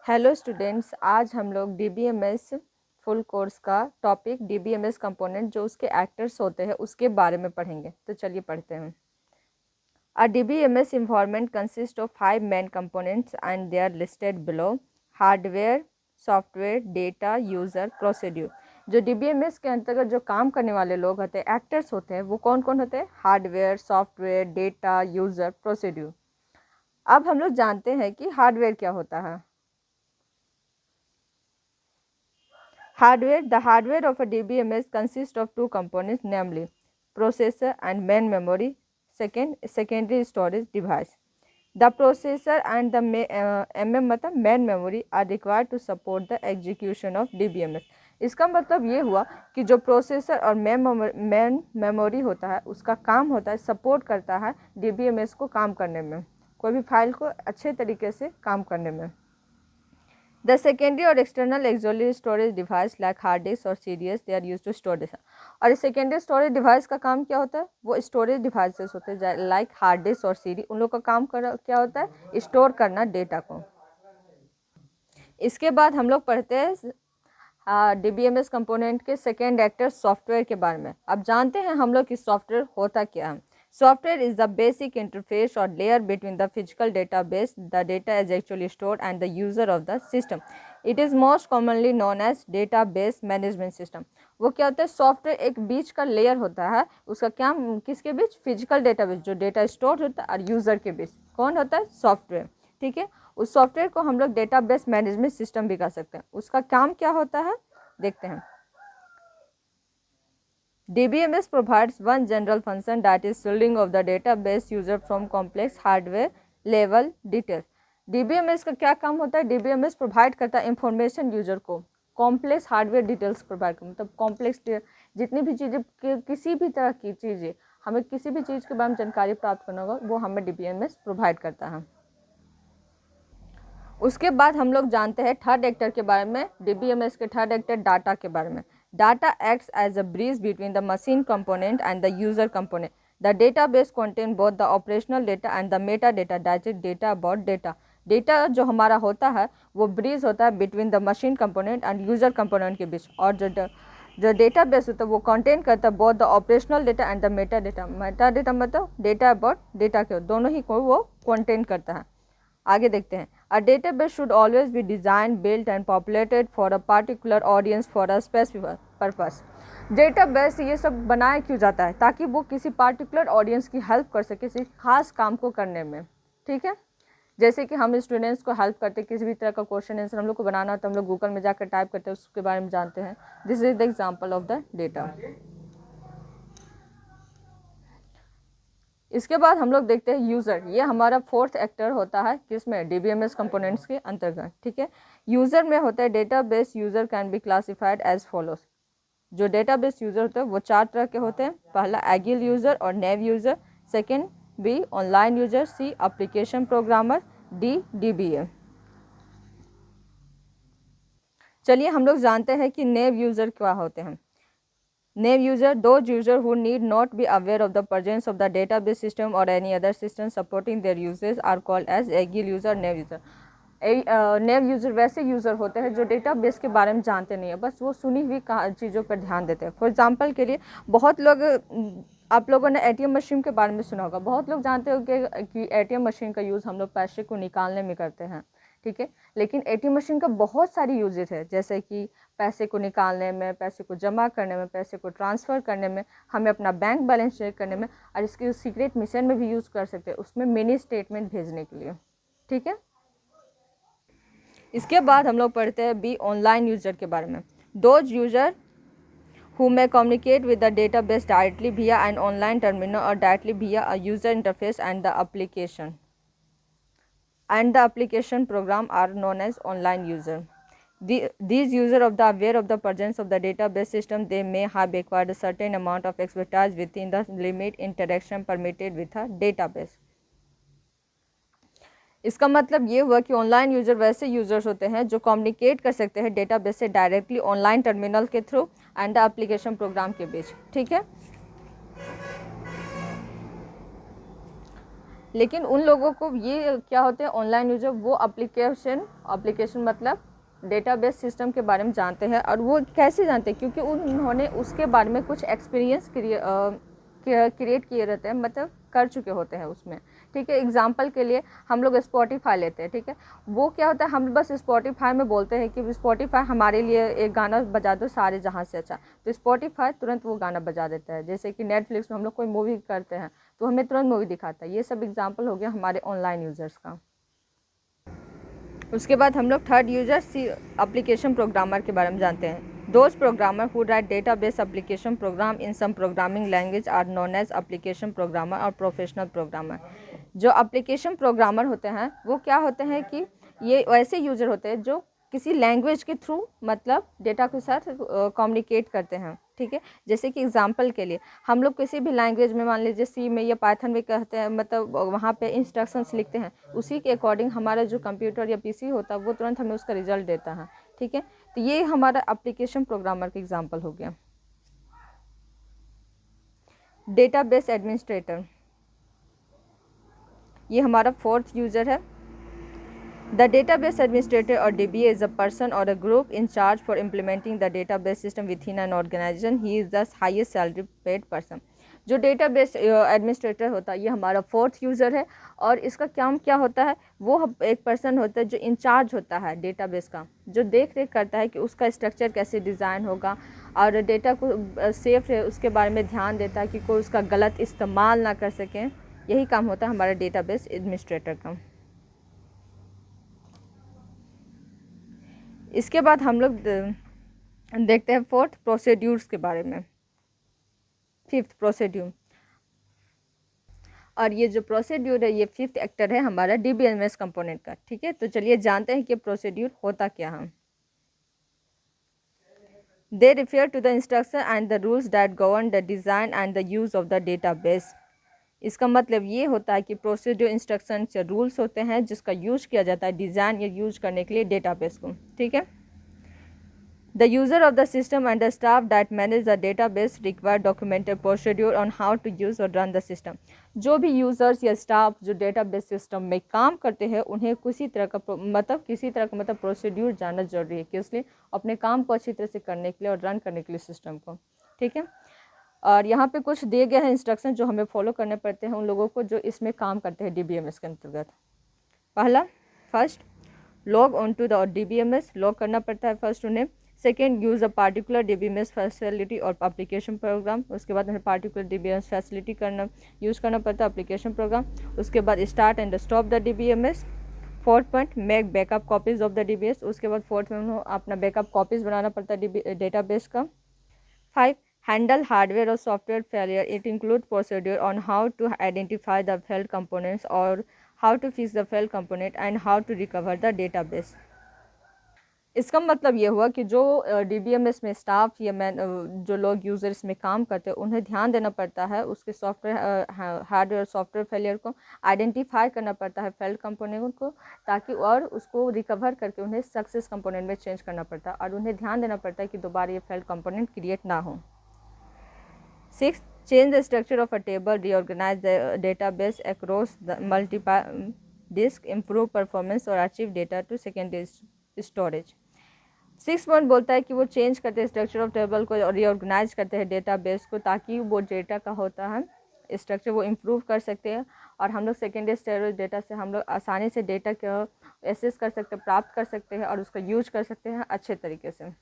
Hello students, आज हम लोग डीबीएमएस फुल कोर्स का टॉपिक डीबीएमएस कंपोनेंट जो उसके एक्टर्स होते हैं उसके बारे में पढ़ेंगे। तो चलिए पढ़ते हैं। Uh DBMS environment consist of 5 main components and they are listed below. Hardware, software, data, user, procedure. जो डीबीएमएस के अंतर्गत जो काम करने वाले लोग होते हैं, एक्टर्स होते हैं, वो कौन कौन होते हैं? Hardware, software, data, user, procedure. अब हम लोग जानते हैं कि हार्डवेयर क्या होता है। The hardware of a DBMS consists of two components, namely processor and main memory. Second, secondary storage device. The processor and the मतलब main memory are required to support the execution of DBMS. इसका मतलब ये हुआ कि जो processor और main memory होता है उसका काम होता है, सपोर्ट करता है DBMS को काम करने में, कोई भी फाइल को अच्छे तरीके से काम करने में। The secondary और external auxiliary storage device like hard disk और CDs they are used to store data। और secondary storage device का काम क्या होता है? वो storage devices होते हैं like hard disk और CD, उन लोग का काम क्या होता है? स्टोर करना डेटा को। इसके बाद हम लोग पढ़ते हैं डीबीएमएस कंपोनेंट के सेकेंड एक्टर सॉफ्टवेयर के बारे में। अब जानते हैं हम लोग कि सॉफ्टवेयर होता क्या है। Software is the basic interface or layer between the physical database, the data is actually stored, and the user of the system. It is most commonly known as database management system. वो क्या होता है? Software एक बीच का layer होता है, उसका क्या, किसके बीच? फिजिकल डेटाबेस जो डेटा स्टोर होता है और यूज़र के बीच कौन होता है? सॉफ्टवेयर। ठीक है, उस सॉफ्टवेयर को हम लोग डेटाबेस मैनेजमेंट सिस्टम भी कह सकते हैं। उसका काम क्या होता है देखते हैं। DBMS provides one general function, that is shielding of the database user from complex hardware level details. DBMS का क्या काम होता है? DBMS प्रोवाइड करता है इंफॉर्मेशन यूजर को कॉम्प्लेक्स हार्डवेयर डिटेल्स प्रोवाइड कर, मतलब कॉम्प्लेक्स जितनी भी चीज़ें, किसी भी तरह की चीज़ें, हमें किसी भी चीज़ के बारे में जानकारी प्राप्त करना होगा वो हमें DBMS प्रोवाइड करता है। उसके बाद हम लोग जानते हैं थर्ड एक्टर के बारे में। डीबीएमएस के थर्ड एक्टर डाटा के बारे में। Data acts as a bridge between the machine component and the user component. The database contain both the operational data and the meta data, that is data about data. Data जो हमारा होता है वो bridge होता है between the machine component and user component के बीच। और जो डेटाबेस होता है वो कंटेन करता है both the operational data and the meta data. Meta data मतलब डेटा अबाउट डेटा के, दोनों ही को वो कंटेन करता है। आगे देखते हैं। A database should always be design, built and populated for a particular audience for a specific purpose. Database ये सब बनाया क्यों जाता है? ताकि वो किसी पार्टिकुलर ऑडियंस की हेल्प कर सके किसी खास काम को करने में। ठीक है, जैसे कि हम स्टूडेंट्स को हेल्प करते हैं, किसी भी तरह का क्वेश्चन आंसर हम लोग को बनाना हो तो हम लोग गूगल में जाकर टाइप करते हैं, उसके बारे में जानते हैं। This is the example of the data. इसके बाद हम लोग देखते हैं यूज़र। ये हमारा फोर्थ एक्टर होता है किसमें? डीबीएमएस कंपोनेंट्स के अंतर्गत। ठीक है, यूज़र में होता है database user can be classified as follows. जो डेटाबेस यूज़र होते हैं वो 4 तरह के होते हैं। पहला एगिल यूज़र और naive user, second B online user, C application programmer, D DBA. चलिए हम लोग जानते हैं कि नेव यूज़र क्या होते हैं। Name user, those users who need not be aware of the presence of the database system or any other system supporting their uses are called as agile user, name user. Naive user वैसे user होते हैं जो database के बारे में जानते नहीं है, बस वो सुनी हुई चीज़ों पर ध्यान देते हैं। फॉर एग्जांपल के लिए बहुत लोग, आप लोगों ने एटीएम मशीन के बारे में सुना होगा। बहुत लोग जानते हो कि एटीएम मशीन का यूज़ हम लोग पैसे को निकालने में करते हैं। ठीक है, लेकिन एटीएम मशीन का बहुत सारी यूजेज है, जैसे कि पैसे को निकालने में, पैसे को जमा करने में, पैसे को ट्रांसफ़र करने में, हमें अपना बैंक बैलेंस चेक करने में, और इसकी सीक्रेट मिशन में भी यूज़ कर सकते हैं, उसमें मिनी स्टेटमेंट भेजने के लिए। ठीक है, इसके बाद हम लोग पढ़ते हैं बी ऑनलाइन यूज़र के बारे में। Those user who may communicate with the database directly via an online terminal or directly via a user interface and the application program are known as online user. These users of the aware of the presence of the database system, they may have acquired a certain amount of expertise within the limit interaction permitted with a database. इसका मतलब ये हुआ कि online user वैसे users होते हैं जो communicate कर सकते हैं डेटाबेस से डायरेक्टली ऑनलाइन टर्मिनल के through and the application program के बीच। ठीक है, लेकिन उन लोगों को ये क्या होते हैं ऑनलाइन यूजर, वो एप्लीकेशन मतलब डेटाबेस सिस्टम के बारे में जानते हैं। और वो कैसे जानते हैं, क्योंकि उन्होंने उसके बारे में कुछ एक्सपीरियंस क्रिएट किए रहते हैं, मतलब कर चुके होते हैं उसमें। ठीक है, एग्जांपल के लिए हम लोग स्पॉटिफाई लेते हैं। ठीक है, वो क्या होता है, हम बस स्पॉटिफाई में बोलते हैं कि स्पॉटिफाई हमारे लिए एक गाना बजा दो सारे जहाँ से अच्छा, तो स्पॉटिफाई तुरंत वो गाना बजा देता है। जैसे कि नेटफ्लिक्स में हम लोग कोई मूवी करते हैं तो हमें तुरंत मूवी दिखाता है। ये सब एग्जाम्पल हो गया हमारे ऑनलाइन यूज़र्स का। उसके बाद हम लोग थर्ड यूजर एप्लीकेशन प्रोग्रामर के बारे में जानते हैं। Those programmer who write database application program in some programming language are known as application programmer और प्रोफेशनल प्रोग्रामर। जो एप्लीकेशन प्रोग्रामर होते हैं वो क्या होते हैं कि ये ऐसे यूजर होते हैं जो किसी लैंग्वेज के थ्रू मतलब डेटा के साथ कम्युनिकेट करते हैं। ठीक है, जैसे कि एग्जांपल के लिए हम लोग किसी भी लैंग्वेज में, मान लीजिए सी में या पाइथन में कहते हैं, मतलब वहाँ पे इंस्ट्रक्शंस लिखते हैं, उसी के अकॉर्डिंग हमारा जो कंप्यूटर या पीसी होता है वो तुरंत हमें उसका रिजल्ट देता है। ठीक है, तो ये हमारा एप्लीकेशन प्रोग्रामर का एग्जाम्पल हो गया। डेटाबेस एडमिनिस्ट्रेटर, ये हमारा फोर्थ यूजर है। The database administrator or DBA is a person or a group in charge for implementing the database system within an organization. He is the highest salary paid person. जो database administrator होता है ये हमारा fourth user है। और इसका काम क्या होता है, वो एक पर्सन होता है जो इंचार्ज होता है डेटाबेस का, जो देख रेख करता है कि उसका स्ट्रक्चर कैसे डिज़ाइन होगा और डेटा को सेफ है उसके बारे में ध्यान देता है कि कोई उसका गलत इस्तेमाल ना कर सकें। यही काम होता है हमारा डेटाबेस एडमिनिस्ट्रेटर का। इसके बाद हम लोग देखते हैं फोर्थ प्रोसीड्यूर्स के बारे में। फिफ्थ प्रोसीड्यूर, और ये जो प्रोसीड्यूर है ये फिफ्थ एक्टर है हमारा डीबीएमएस कंपोनेंट का। ठीक है, तो चलिए जानते हैं कि प्रोसीड्यूर होता क्या है। They refer to the instruction and the rules that govern the design and the use of the database. इसका मतलब ये होता है कि प्रोसीड्यूर इंस्ट्रक्शन या रूल्स होते हैं जिसका यूज किया जाता है डिज़ाइन या यूज करने के लिए डेटाबेस को। ठीक है, The user of the system and the staff that manage the database require documented procedure on how to use or run the system. जो भी यूज़र्स या स्टाफ जो डेटाबेस सिस्टम में काम करते हैं उन्हें किसी तरह का प्रोसीड्यूर जानना जरूरी है, कि इसलिए अपने काम को अच्छी तरह से करने के लिए और रन करने के लिए सिस्टम को। ठीक है, और यहाँ पे कुछ दिए गए हैं इंस्ट्रक्शन जो हमें फॉलो करने पड़ते हैं उन लोगों को जो इसमें काम करते हैं डीबीएमएस के अंतर्गत। First log on to the DBMS, log करना पड़ता है फर्स्ट उन्हें। Second, use a particular DBMS facility और एप्लीकेशन प्रोग्राम, उसके बाद हमें पार्टिकुलर डीबीएमएस फैसिलिटी यूज़ करना पड़ता है एप्लीकेशन प्रोग्राम। उसके बाद start and stop the DBMS. Fourth point, make backup copies of the DBS, उसके बाद फोर्थ में उन्हें अपना बैकअप कॉपीज़ बनाना पड़ता है डेटाबेस का। 5, हैंडल हार्डवेयर और software failure, it include procedure on how to identify the failed components और how to fix the failed component and how to recover the database. इसका मतलब ये हुआ कि जो डीबीएमएस में स्टाफ या जो लोग यूज़र इसमें काम करते हैं उन्हें ध्यान देना पड़ता है उसके सॉफ्टवेयर हार्डवेयर सॉफ्टवेयर फेलियर को आइडेंटिफाई करना पड़ता है फेल्ड कंपोनेंट को, ताकि और उसको रिकवर करके उन्हें सक्सेस कंपोनेंट में चेंज करना पड़ता है और उन्हें ध्यान देना पड़ता है कि दोबारा ये फेल्ड कंपोनेंट क्रिएट ना हो। 6, change the structure of a table, reorganize the database across the multiple disk, improve performance और achieve data to secondary storage। 6 point बोलता है कि वो चेंज करते हैं स्ट्रक्चर ऑफ टेबल को और रीऑर्गेनाइज करते हैं डेटाबेस को, ताकि वो डेटा का होता है स्ट्रक्चर वो इम्प्रूव कर सकते हैं और हम लोग सेकेंडरी स्टोरेज डेटा से हम लोग आसानी से डेटा को एसेस कर सकते हैं, प्राप्त कर सकते हैं और उसका यूज कर सकते हैं अच्छे तरीके से।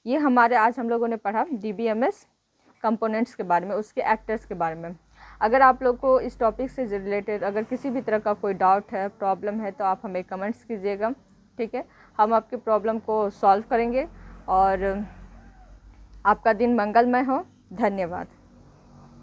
ये हमारे आज हम लोगों ने पढ़ा डीबीएमएस कंपोनेंट्स के बारे में, उसके एक्टर्स के बारे में। अगर आप लोग को इस टॉपिक से रिलेटेड अगर किसी भी तरह का कोई डाउट है, प्रॉब्लम है, तो आप हमें कमेंट्स कीजिएगा। ठीक है, हम आपकी प्रॉब्लम को सॉल्व करेंगे और आपका दिन मंगलमय हो। धन्यवाद।